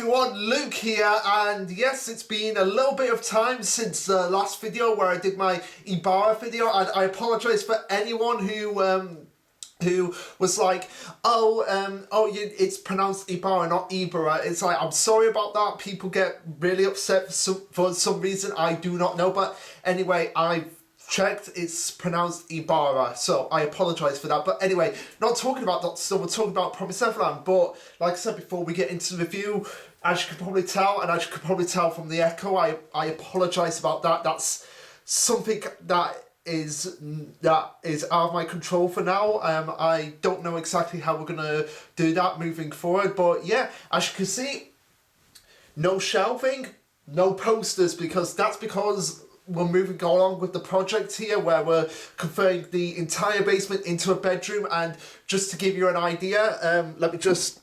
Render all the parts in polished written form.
everyone, Luke here, and yes, it's been a little bit of time since the last video where I did my Ibarra video, and I apologise for anyone who was like, it's pronounced Ibarra, not Ibarra. It's like, I'm sorry about that. People get really upset for some reason. I do not know, but anyway, I've checked, it's pronounced Ibarra, so I apologise for that. But anyway, not talking about that still, we're talking about Promised Neverland. But like I said before, we get into the review, as you can probably tell, and as you can probably tell from the echo, I apologise about that. That's something that is out of my control for now. I don't know exactly how we're gonna do that moving forward, but yeah, as you can see, no shelving, no posters, because we're moving along with the project here where we're converting the entire basement into a bedroom. And just to give you an idea, let me just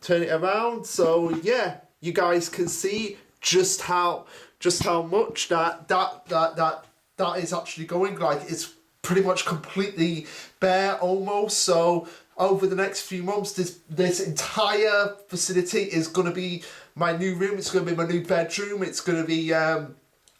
turn it around so yeah, you guys can see just how much that is actually going. Like, it's pretty much completely bare almost. So over the next few months, this entire facility is going to be my new room. It's going to be my new bedroom. It's going to be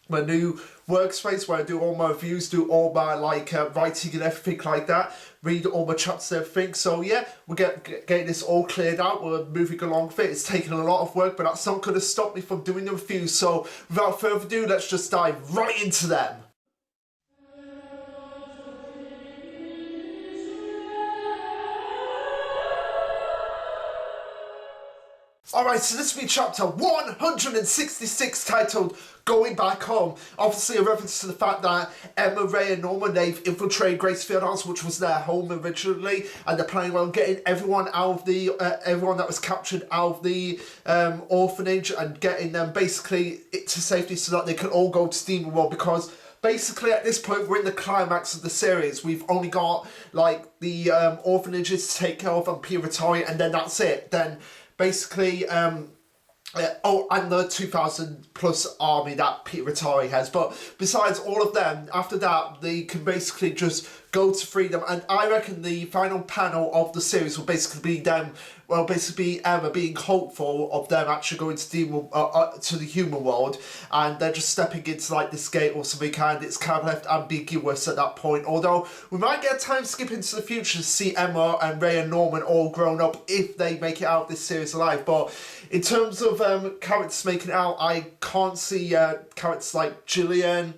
my new workspace where I do all my reviews, do all my writing and everything like that, read all my chapters and everything. So yeah, we're getting this all cleared out, we're moving along with it. It's taken a lot of work, but that's not going to stop me from doing the reviews. So without further ado, let's just dive right into them. Alright, so this will be chapter 166, titled Going Back Home. Obviously a reference to the fact that Emma, Ray and Norman, they've infiltrated Grace Fieldhouse, which was their home originally, and they're planning on getting everyone out of the, everyone that was captured out of the orphanage and getting them basically to safety so that they can all go to Demon World, because basically at this point we're in the climax of the series. We've only got like the orphanages to take care of and Purgatory, and then that's it. Then basically, and the 2,000 plus army that Peter Rattari has. But besides all of them, after that, they can basically just go to freedom. And I reckon the final panel of the series will basically be them, well, basically Emma being hopeful of them actually going to to the human world, and they're just stepping into like this gate or something, and it's kind of left ambiguous at that point. Although we might get a time skip into the future to see Emma and Ray and Norman all grown up if they make it out of this series alive. But in terms of characters making it out, I can't see characters like Gillian,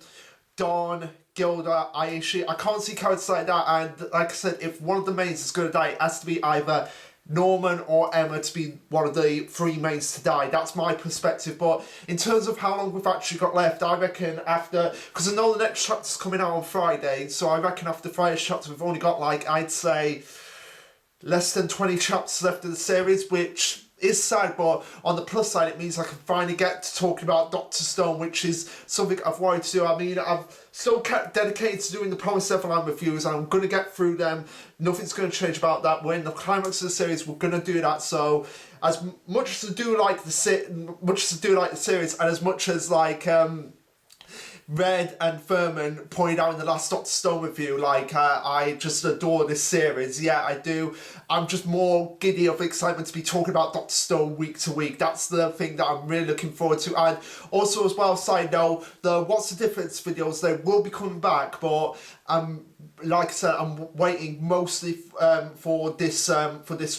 Dawn, Gilda, Aishi. I can't see characters like that. And like I said, if one of the mains is going to die, it has to be either Norman or Emma to be one of the three mains to die. That's my perspective. But in terms of how long we've actually got left, I reckon after, because I know the next chapter's coming out on Friday, so I reckon after Friday's chapter we've only got like, I'd say, less than 20 chapters left of the series, which is sad, but on the plus side it means I can finally get to talking about Dr. Stone, which is something I've wanted to do. I mean, I've still kept dedicated to doing the Promised Neverland reviews, and I'm going to get through them. Nothing's going to change about that. We're in the climax of the series, we're going to do that. So as much as I do like the series, and as much as like Red and Furman pointed out in the last Dr. Stone review, like, I just adore this series. Yeah, I do. I'm just more giddy of excitement to be talking about Dr. Stone week to week. That's the thing that I'm really looking forward to. And also as well, side note, the What's the Difference videos, they will be coming back, but like I said, I'm waiting mostly for this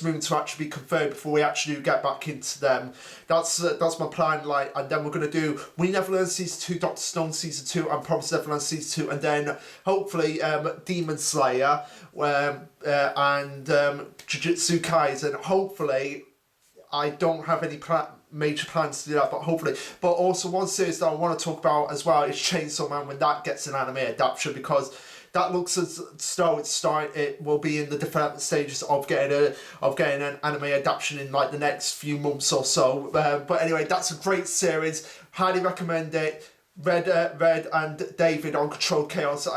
room to actually be confirmed before we actually get back into them. That's my plan. Like, and then we're gonna do We Neverland season 2, Dr. Stone season 2, and Promised Neverland season 2, and then hopefully Demon Slayer and Jujutsu Kaisen. Hopefully, I don't have any major plans to do that, but hopefully. But also one series that I want to talk about as well is Chainsaw Man, when that gets an anime adaptation, because that looks as though it will be in the development stages of getting an anime adaptation in like the next few months or so. But anyway, that's a great series. Highly recommend it. Red and David on Controlled Chaos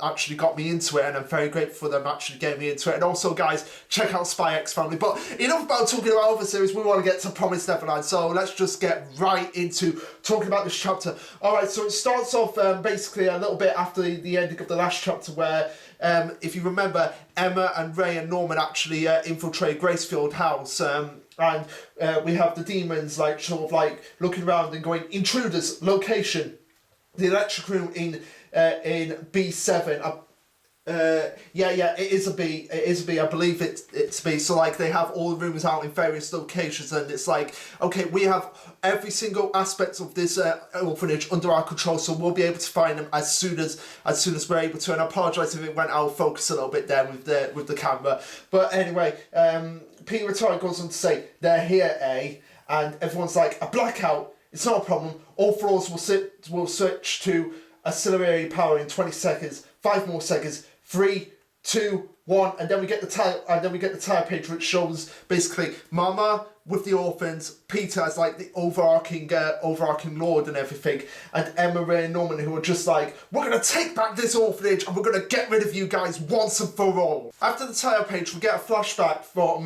actually got me into it, and I'm very grateful for them actually getting me into it. And also, guys, check out Spy X Family. But enough about talking about other series, we want to get to Promised Neverland, so let's just get right into talking about this chapter. Alright, so it starts off basically a little bit after the ending of the last chapter, where if you remember, Emma and Ray and Norman actually infiltrate Gracefield House, and we have the demons like sort of like looking around and going, intruders, location, the electric room in B7. Yeah, it is a B. It is a B. I believe it's B. So like they have all the rooms out in various locations, and it's like, okay, we have every single aspect of this orphanage under our control, so we'll be able to find them as soon as we're able to. And I apologise if it went out of focus a little bit there with the camera. But anyway, Peter Rattari goes on to say they're here, and everyone's like, a blackout. It's not a problem. All floors will switch to auxiliary power in 20 seconds. 5 more seconds. 3, 2, 1, and then we get the title page, which shows basically Mama with the orphans, Peter as like the overarching lord and everything, and Emma, Ray, and Norman, who are just like, we're gonna take back this orphanage and we're gonna get rid of you guys once and for all. After the title page, we get a flashback from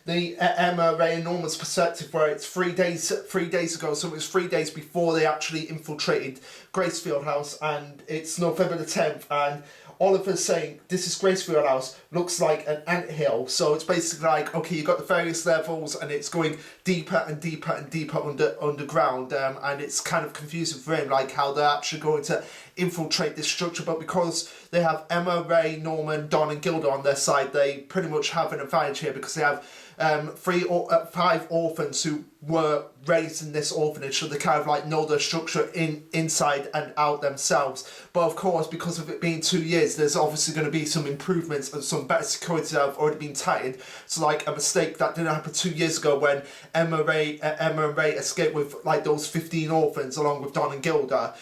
the Emma, Ray, and Norman's perspective, where it's 3 days ago, so it was 3 days before they actually infiltrated Gracefield House, and it's November the 10th, and Oliver's saying, this is Gracefield House, looks like an anthill. So it's basically like, okay, you've got the various levels and it's going deeper and deeper and deeper underground. And it's kind of confusing for him, like how they're actually going to infiltrate this structure. But because they have Emma, Ray, Norman, Don and Gilda on their side, they pretty much have an advantage here because they have 5 orphans who were raised in this orphanage, so they kind of like know the structure inside and out themselves. But of course, because of it being 2 years, there's obviously going to be some improvements and some better security that have already been tightened. So like a mistake that didn't happen 2 years ago when Emma and Ray escaped with like those 15 orphans along with Don and Gilda.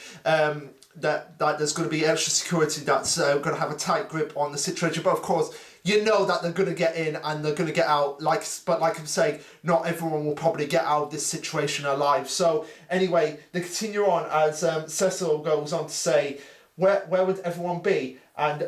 That there's going to be extra security that's going to have a tight grip on the situation. But of course, you know that they're going to get in and they're going to get out. But like I'm saying, not everyone will probably get out of this situation alive. So anyway, they continue on as Cecil goes on to say, where would everyone be? And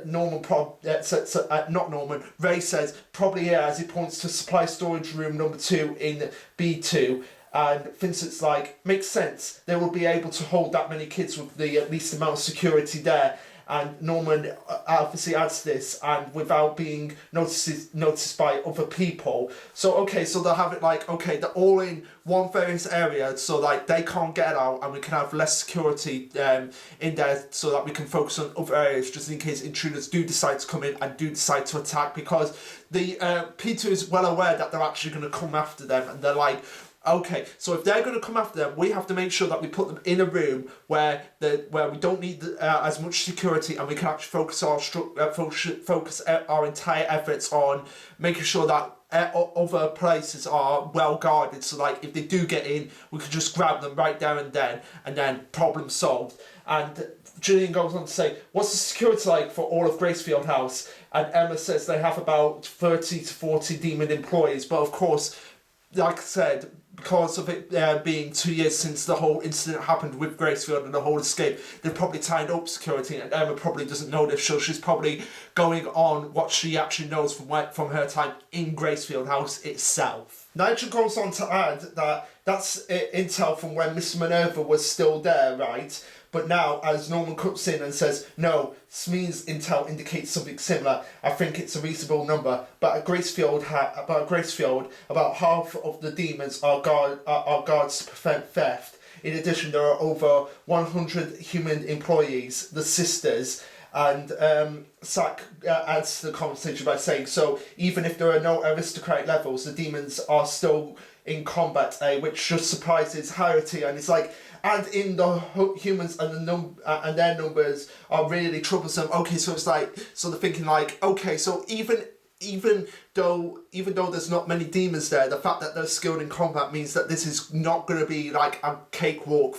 Ray says, probably here, as he points to supply storage room number 2 in B2. And Vincent's like, makes sense. They will be able to hold that many kids with the least amount of security there. And Norman obviously adds this, and without being noticed by other people. So okay, so they'll have it like, okay, they're all in one various area, so like they can't get out, and we can have less security in there, so that we can focus on other areas, just in case intruders do decide to come in and do decide to attack, because the Peter is well aware that they're actually going to come after them, and they're like, okay, so if they're going to come after them, we have to make sure that we put them in a room where we don't need as much security, and we can actually focus our entire efforts on making sure that other places are well guarded. So like if they do get in, we can just grab them right there and then problem solved. And Gillian goes on to say, what's the security like for all of Gracefield House? And Emma says they have about 30 to 40 demon employees, but of course, like I said, because of it being 2 years since the whole incident happened with Gracefield and the whole escape, they've probably tied up security, and Emma probably doesn't know this, so she's probably going on what she actually knows from her time in Gracefield House itself. Nigel goes on to add that that's intel from when Miss Minerva was still there, right? But now, as Norman cuts in and says, no, Smee's intel indicates something similar. I think it's a reasonable number. But at Gracefield, about half of the demons are guards to prevent theft. In addition, there are over 100 human employees, the sisters, and Sack adds to the conversation by saying, so even if there are no aristocratic levels, the demons are still in combat, which just surprises Harity, and it's like, and in the humans and their numbers are really troublesome. Okay, so it's like, so they're thinking like, okay, so even though there's not many demons there, the fact that they're skilled in combat means that this is not going to be like a cakewalk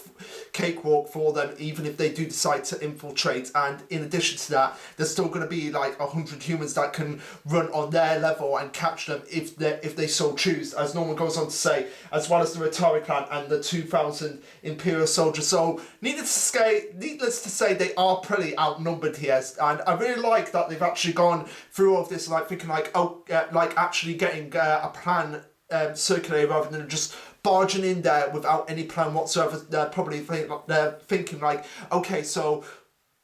for them, even if they do decide to infiltrate. And in addition to that, there's still going to be like 100 humans that can run on their level and catch them if they so choose, as Norman goes on to say, as well as the Rattari clan and the 2,000 Imperial soldiers. So needless to say, they are pretty outnumbered here, and I really like that they've actually gone through all of this, like thinking like, like actually getting a plan circulated rather than just barging in there without any plan whatsoever. They're probably thinking like, okay, so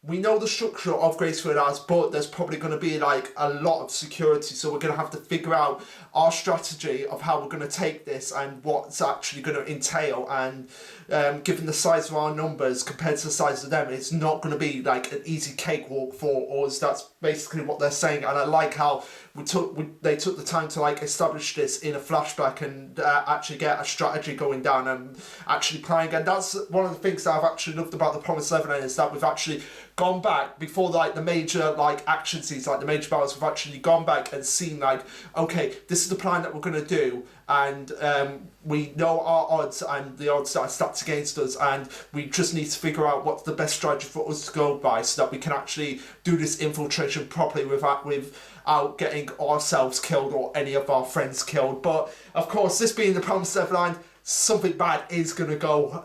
we know the structure of Gracefield House, but there's probably going to be like a lot of security, so we're going to have to figure out our strategy of how we're going to take this and what's actually going to entail, and given the size of our numbers compared to the size of them, it's not going to be like an easy cakewalk for us. That's basically what they're saying, and I like how they took the time to like establish this in a flashback and actually get a strategy going down and actually playing. And that's one of the things that I've actually loved about the Promised Neverland, is that we've actually gone back before like the major like action scenes, like the major battles. We've actually gone back and seen like, okay, this is the plan that we're going to do, and we know our odds and the odds that are stacked against us, and we just need to figure out what's the best strategy for us to go by so that we can actually do this infiltration properly without getting ourselves killed or any of our friends killed. But of course, this being the Promised Neverland, something bad is gonna go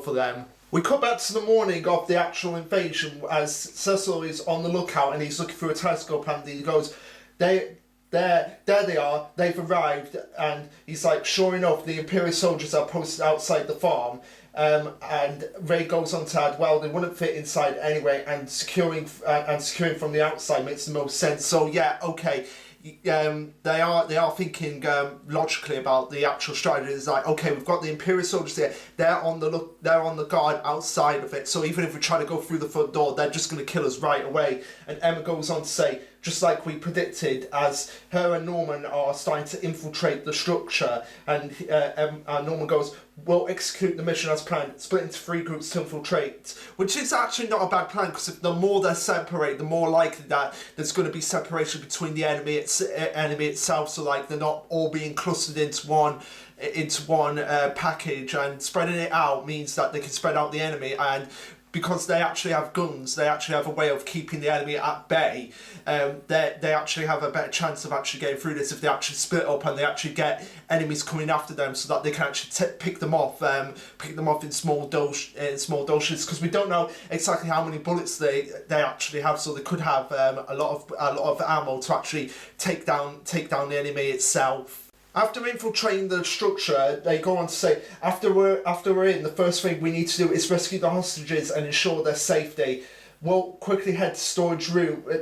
for them. We come back to the morning of the actual invasion as Cecil is on the lookout and he's looking through a telescope, and he goes, there they are, they've arrived, and he's like, sure enough, the Imperial soldiers are posted outside the farm. And Ray goes on to add, well, they wouldn't fit inside anyway, and securing from the outside makes the most sense. So yeah, okay, they are thinking logically about the actual strategy. It's like, okay, we've got the Imperial soldiers here, they're on the guard outside of it, so even if we try to go through the front door, they're just going to kill us right away. And Emma goes on to say, just like we predicted, as her and Norman are starting to infiltrate the structure, and Norman goes, we'll execute the mission as planned, split into 3 groups to infiltrate, which is actually not a bad plan, because the more they're separated, the more likely that there's going to be separation between the enemy itself, so like they're not all being clustered into one package, and spreading it out means that they can spread out the enemy, and because they actually have guns, they actually have a way of keeping the enemy at bay. They actually have a better chance of actually getting through this if they actually split up and they actually get enemies coming after them, so that they can actually pick them off in small doses. Because we don't know exactly how many bullets they actually have, so they could have a lot of ammo to actually take down the enemy itself. After infiltrating the structure, they go on to say, after we're in, the first thing we need to do is rescue the hostages and ensure their safety. We'll quickly head to storage room We'll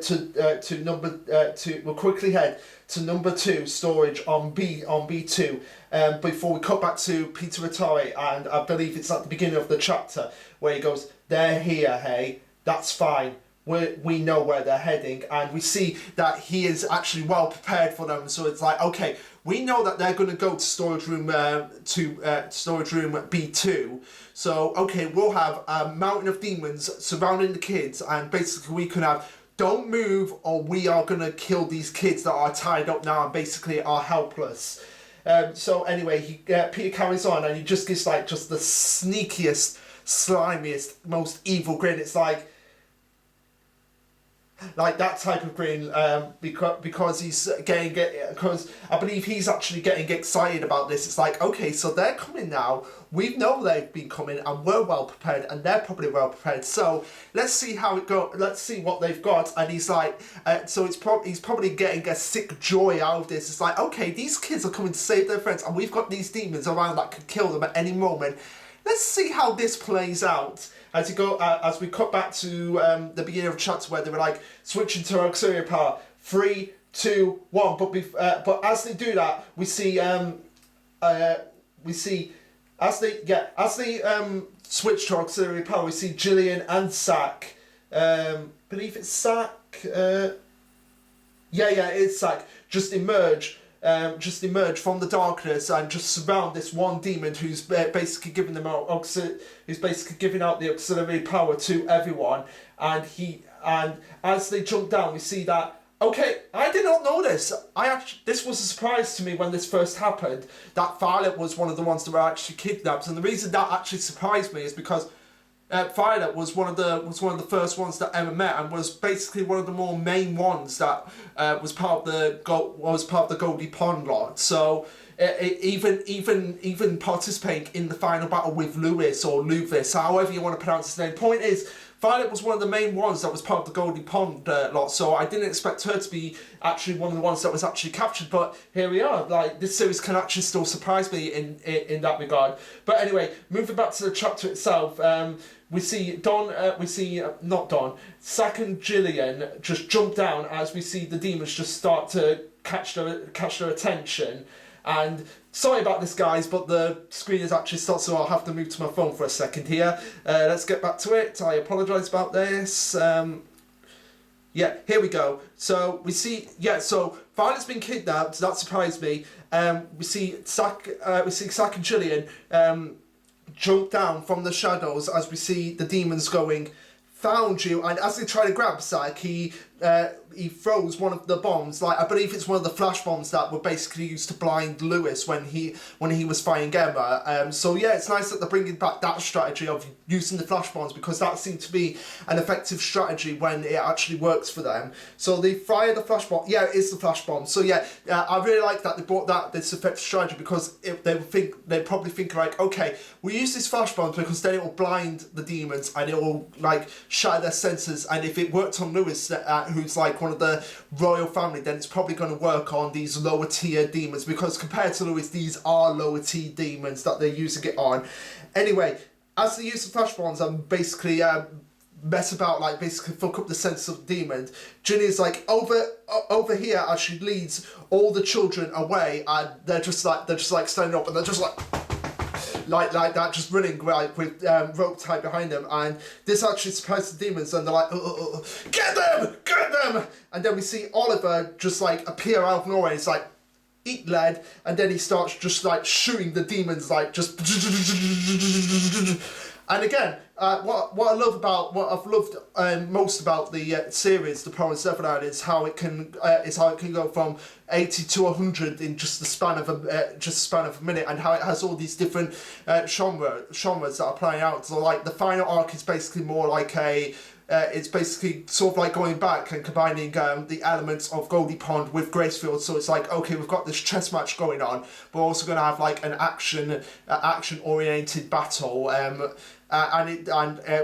quickly head to number 2 storage on B2. Before we cut back to Peter Rattari, and I believe it's at the beginning of the chapter where he goes, "They're here, hey, that's fine. We know where they're heading," and we see that he is actually well prepared for them. So it's like, okay, we know that they're going to go to storage room B2. So okay, we'll have a mountain of demons surrounding the kids, and basically we can have, don't move or we are going to kill these kids that are tied up now and basically are helpless. So anyway, Peter carries on, and he just gives like just the sneakiest, slimiest, most evil grin. It's like that type of grin, because because I believe he's actually getting excited about this. It's like, okay, so they're coming now. We know they've been coming, and we're well prepared, and they're probably well prepared. So let's see how it goes. Let's see what they've got. And he's like, so he's probably getting a sick joy out of this. It's like, okay, these kids are coming to save their friends, and we've got these demons around that could kill them at any moment. Let's see how this plays out. As we cut back to the beginning of the chapter where they were like switching to auxiliary power, 3, 2, 1. But as they do that, we see as they switch to auxiliary power, we see Gillian and Sack. Believe it's Sack. It's Sack. Just emerge from the darkness and just surround this one demon who's basically giving them who's basically giving out the auxiliary power to everyone. And as they jump down, we see that. Okay, I did not know this. This was a surprise to me when this first happened, that Violet was one of the ones that were actually kidnapped. And the reason that actually surprised me is because Violet was one of the first ones that Emma met, and was basically one of the more main ones that was part of the Goldie Pond lot. So even participating in the final battle with Lewis or Luvis, however you want to pronounce his name. Point is, Violet was one of the main ones that was part of the Goldie Pond lot, so I didn't expect her to be actually one of the ones that was actually captured, but here we are. Like, this series can actually still surprise me in that regard. But anyway, moving back to the chapter itself, we see Sack and Gillian just jump down as we see the demons just start to catch their attention. And sorry about this, guys, but the screen is actually stopped, so I'll have to move to my phone for a second here. Let's get back to it. I apologise about this. Yeah, here we go. So we see, so Violet's been kidnapped. That surprised me. We see Zack and Gillian jump down from the shadows as we see the demons going, "Found you!" And as they try to grab Zack, he throws one of the bombs. Like, I believe it's one of the flash bombs that were basically used to blind Lewis when he was fighting Emma. So yeah, it's nice that they're bringing back that strategy of using the flash bombs, because that seemed to be an effective strategy when it actually works for them. So they fire the flash bomb. Yeah, it is the flash bomb. So yeah, I really like that they brought this effective strategy, because they probably think like, okay, we use these flash bombs because then it will blind the demons and it will like shatter their senses. And if it worked on Lewis, who's like one of the royal family, then it's probably going to work on these lower tier demons, because compared to Lewis, these are lower tier demons that they're using it on. Anyway, as they use the flash bombs and basically mess about, like basically fuck up the sense of demons, Ginny's like over here as she leads all the children away, and they're just like standing up and they're just like that, just running like with rope tied behind them, and this actually surprises the demons, and they're like, get them! And then we see Oliver just like appear out of nowhere. He's like, eat lead, and then he starts just like shooting the demons, like just. And again, what I've loved most about the series, The Promised Neverland, is how it can go from 80 to 100 in just the span of a minute, and how it has all these different genres that are playing out. So like the final arc is basically more like it's basically sort of like going back and combining the elements of Goldie Pond with Gracefield. So it's like, okay, we've got this chess match going on, but we're also going to have like an action-oriented battle. And it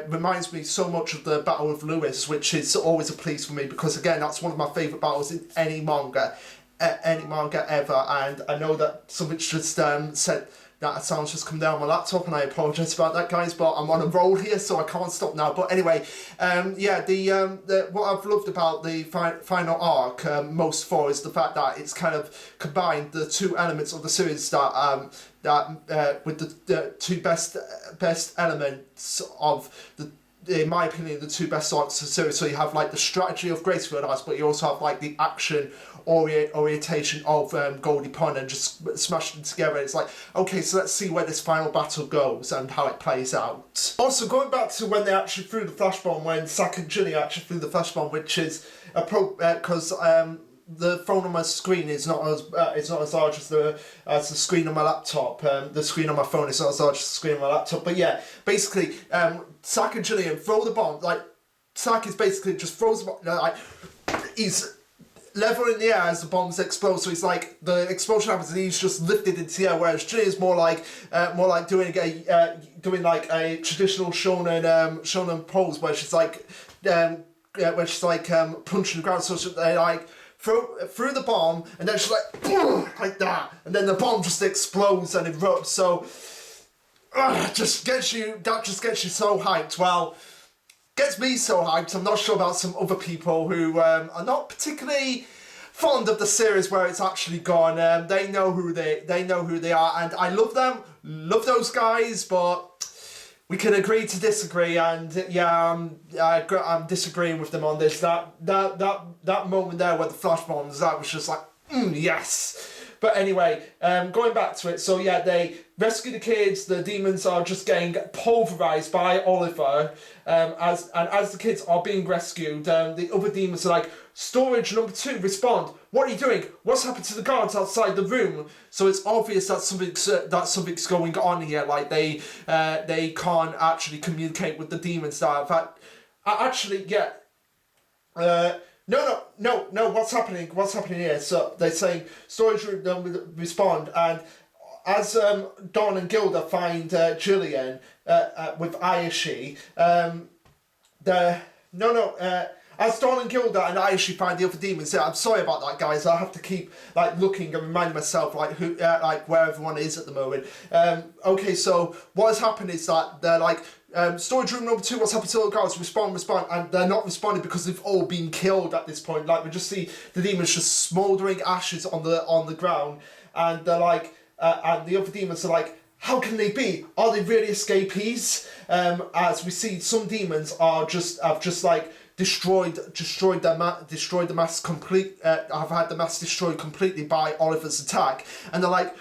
reminds me so much of the Battle of Lewis, which is always a please for me, because again, that's one of my favourite battles in any manga ever. And I know that something's just said that sound's just come down my laptop, and I apologise about that, guys, but I'm on a roll here, so I can't stop now. But anyway, the what I've loved about the final arc most for is the fact that it's kind of combined the two elements of the series with the two best elements of in my opinion, the two best arcs of the series. So you have like the strategy of Gracefield Arts, but you also have like the action orientation of Goldie Pond, and just smashed them together. It's like, okay, so let's see where this final battle goes and how it plays out. Also, going back to when they actually threw the flash bomb, when Zack and Ginny actually threw the flash bomb, which is because the phone on my screen is not as large as the screen on my laptop. The screen on my phone is not as large as the screen on my laptop. But yeah, basically, Zack and Gillian throw the bomb. Like, Zack is basically just throws the bomb. Like, he's level in the air as the bombs explode. So he's like, the explosion happens and he's just lifted into the air. Whereas Gillian's more like doing like a traditional shonen pose, where she's like punching the ground. So they like through the bomb, and then she's like that, and then the bomb just explodes and erupts. So that just gets you so hyped. Well, gets me so hyped. I'm not sure about some other people who are not particularly fond of the series where it's actually gone. They know who they are, and I love them, love those guys, but we can agree to disagree, and yeah, I'm disagreeing with them on this. That moment there where the flash bombs, that was just like, yes. But anyway, going back to it, so yeah, they rescue the kids. The demons are just getting pulverized by Oliver, as the kids are being rescued. The other demons are like, storage number 2, respond. What are you doing? What's happened to the guards outside the room? So it's obvious that something's going on here. Like they can't actually communicate with the demons. That in fact, actually, yeah. No, what's happening here? So they're saying storage room respond, and as Don and Gilda find Gillian with Ayashi, As Dawn and Gilda and I actually find the other demons, yeah, I'm sorry about that, guys. I have to keep like looking and reminding myself like who, like where everyone is at the moment. Okay, so what has happened is that they're like storage room number 2. What's happened to the guards? Respond, and they're not responding because they've all been killed at this point. Like we just see the demons just smouldering ashes on the ground, and they're like, and the other demons are like, how can they be? Are they really escapees? As we see, some demons have just like destroyed the mask complete. Have had the mask destroyed completely by Oliver's attack, and they're like,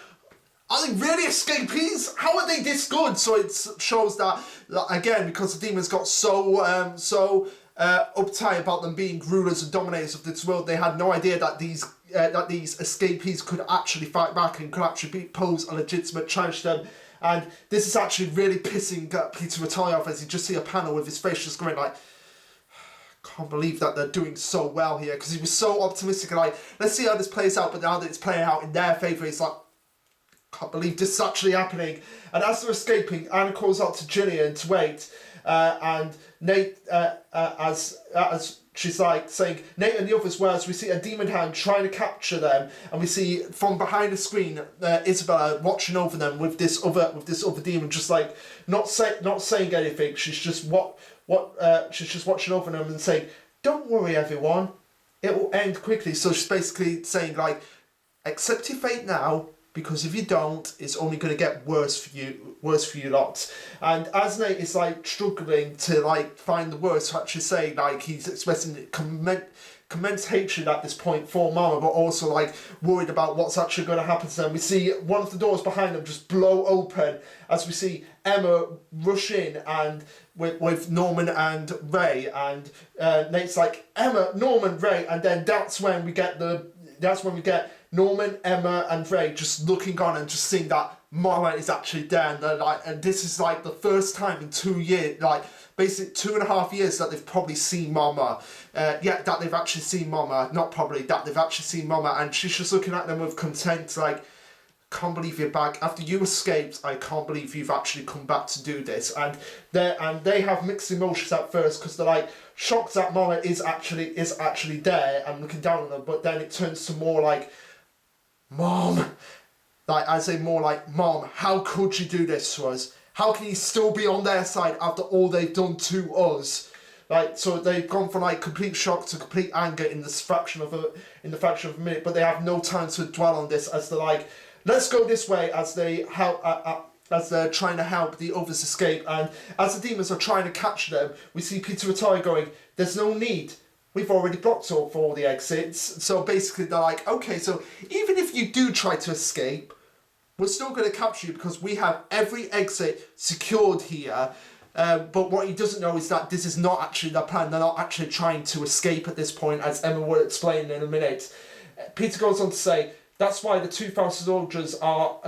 are they really escapees? How are they this good? So it shows that again, because the demons got so uptight about them being rulers and dominators of this world, they had no idea that these escapees could actually fight back and could actually pose a legitimate challenge to them. And this is actually really pissing Peter Vitale off, as you just see a panel with his face just going like, can't believe that they're doing so well here, because he was so optimistic and like, let's see how this plays out, but now that it's playing out in their favour, he's like, can't believe this is actually happening. And as they're escaping, Anna calls out to Gillian to wait, and Nate, as she's like saying, Nate and the others, whereas we see a demon hand trying to capture them, and we see from behind the screen Isabella watching over them with this other demon, just like not saying anything. She's just she's just watching over them and saying, "Don't worry, everyone, it will end quickly." So she's basically saying like, accept your fate now, because if you don't, it's only going to get worse for you lot. And as Nate is like struggling to like find the words to actually say, like he's expressing immense hatred at this point for Mama, but also like worried about what's actually going to happen to them. We see one of the doors behind them just blow open as we see Emma rush in and with Norman and Ray, and Nate's like, Emma, Norman, Ray, and then that's when we get Norman, Emma, and Ray just looking on and just seeing that Mama is actually there, and they're like, and this is like the first time in 2 years, like basically 2.5 years, that they've probably seen Mama. That they've actually seen Mama, not probably, that they've actually seen Mama, and she's just looking at them with content, like, can't believe you're back. After you escaped, I can't believe you've actually come back to do this. And they have mixed emotions at first, because they're like shocked that Mama is actually there and looking down on them, but then it turns to more like, Mom, like I say more like, Mom, how could you do this to us? How can you still be on their side after all they've done to us? Like, so they've gone from like complete shock to complete anger in the fraction of a minute, but they have no time to dwell on this, as they're like, let's go this way, as they help as they're trying to help the others escape. And as the demons are trying to catch them, we see Peter Vitale going, there's no need. We've already blocked all for all the exits. So basically they're like, okay, so even if you do try to escape, we're still going to capture you because we have every exit secured here. But what he doesn't know is that this is not actually their plan. They're not actually trying to escape at this point, as Emma will explain in a minute. Peter goes on to say, that's why the 2,000 soldiers are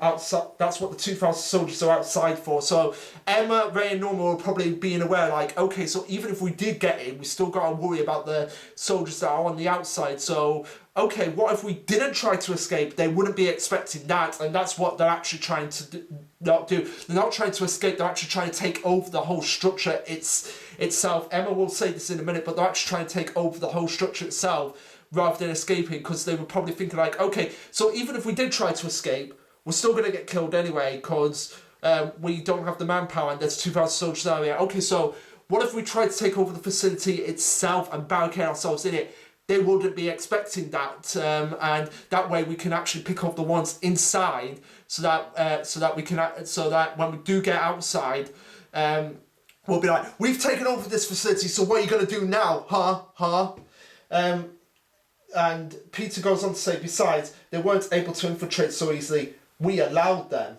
outside. That's what the 2,000 soldiers are outside for. So Emma, Ray, and Norma will probably be aware, like, okay, so even if we did get in, we still got to worry about the soldiers that are on the outside. So, okay, what if we didn't try to escape? They wouldn't be expecting that, and that's what they're actually trying to not do. They're not trying to escape. They're actually trying to take over the whole structure itself. Emma will say this in a minute, but they're actually trying to take over the whole structure itself, rather than escaping, because they were probably thinking like, okay, so even if we did try to escape, we're still going to get killed anyway, because we don't have the manpower and there's 2,000 soldiers out there. Okay, so what if we tried to take over the facility itself and barricade ourselves in it? They wouldn't be expecting that, and that way we can actually pick up the ones inside, so that when we do get outside, we'll be like, we've taken over this facility, so what are you going to do now, huh? And Peter goes on to say, besides, they weren't able to infiltrate so easily. We allowed them.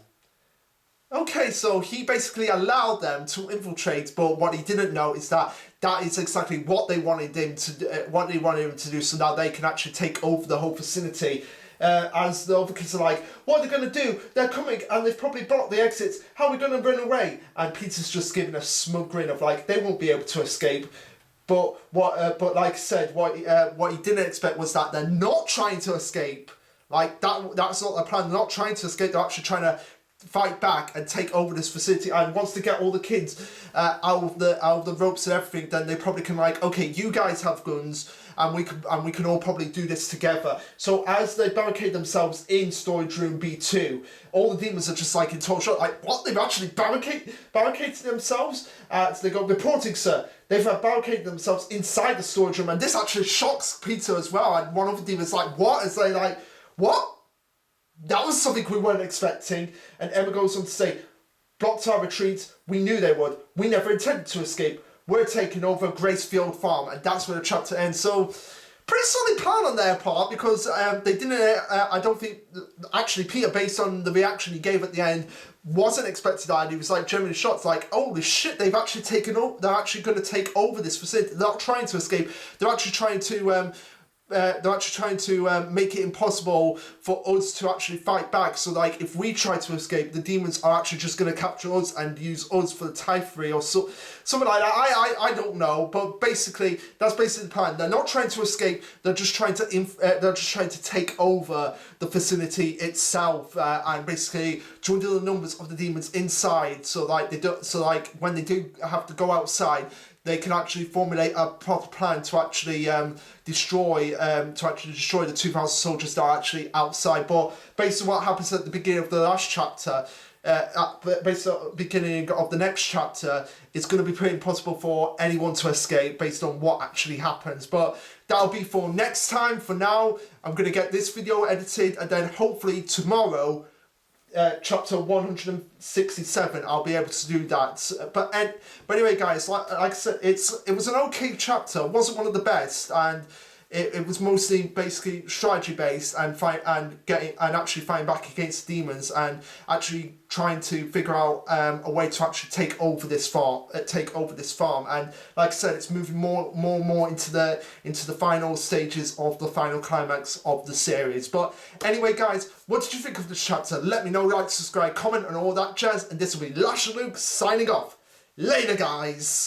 Okay, so he basically allowed them to infiltrate, but what he didn't know is that that is exactly what they wanted him to do, so now they can actually take over the whole facility. As the other kids are like, what are they going to do? They're coming, and they've probably blocked the exits. How are we going to run away? And Peter's just giving a smug grin of like, they won't be able to escape. But like I said, what he didn't expect was that they're not trying to escape. Like that's not their plan. They're not trying to escape. They're actually trying to fight back and take over this facility, and once they get all the kids out of the ropes and everything, then they probably can like, okay, you guys have guns, and we can all probably do this together. So as they barricade themselves in storage room B2, all the demons are just like in total shock, like, what, they've actually barricaded themselves? So they go, reporting sir, they've barricaded themselves inside the storage room, and this actually shocks Peter as well, and one of the demons like, what? As they like, what? That was something we weren't expecting. And Emma goes on to say, blocked our retreat, we knew they would, we never intended to escape, we're taking over Gracefield Farm, and that's where the chapter ends. So, pretty solid plan on their part, because they didn't, I don't think, actually Peter, based on the reaction he gave at the end, wasn't expected that, and he was like genuinely shocked, like, holy shit, they've actually taken over, they're actually going to take over this facility, they're not trying to escape, they're actually trying to make it impossible for us to actually fight back. So like, if we try to escape, the demons are actually just going to capture us and use us for the Typhry or so, something like that. I don't know, but basically that's basically the plan. They're not trying to escape. They're just trying to take over the facility itself and basically dwindle the numbers of the demons inside. So like when they do have to go outside, they can actually formulate a proper plan to actually destroy the 2,000 soldiers that are actually outside. But based on what happens at the beginning of the last chapter, based on the beginning of the next chapter, it's going to be pretty impossible for anyone to escape based on what actually happens. But that'll be for next time. For now, I'm going to get this video edited, and then hopefully tomorrow, chapter 167, I'll be able to do that. But anyway, guys, like I said, it was an okay chapter. It wasn't one of the best, and it was mostly basically strategy based and actually fighting back against demons and actually trying to figure out a way to actually take over this farm. And like I said, it's moving more and more into the final stages of the final climax of the series. But anyway, guys, what did you think of this chapter? Let me know, like, subscribe, comment, and all that jazz. And this will be Lash and Luke signing off. Later, guys.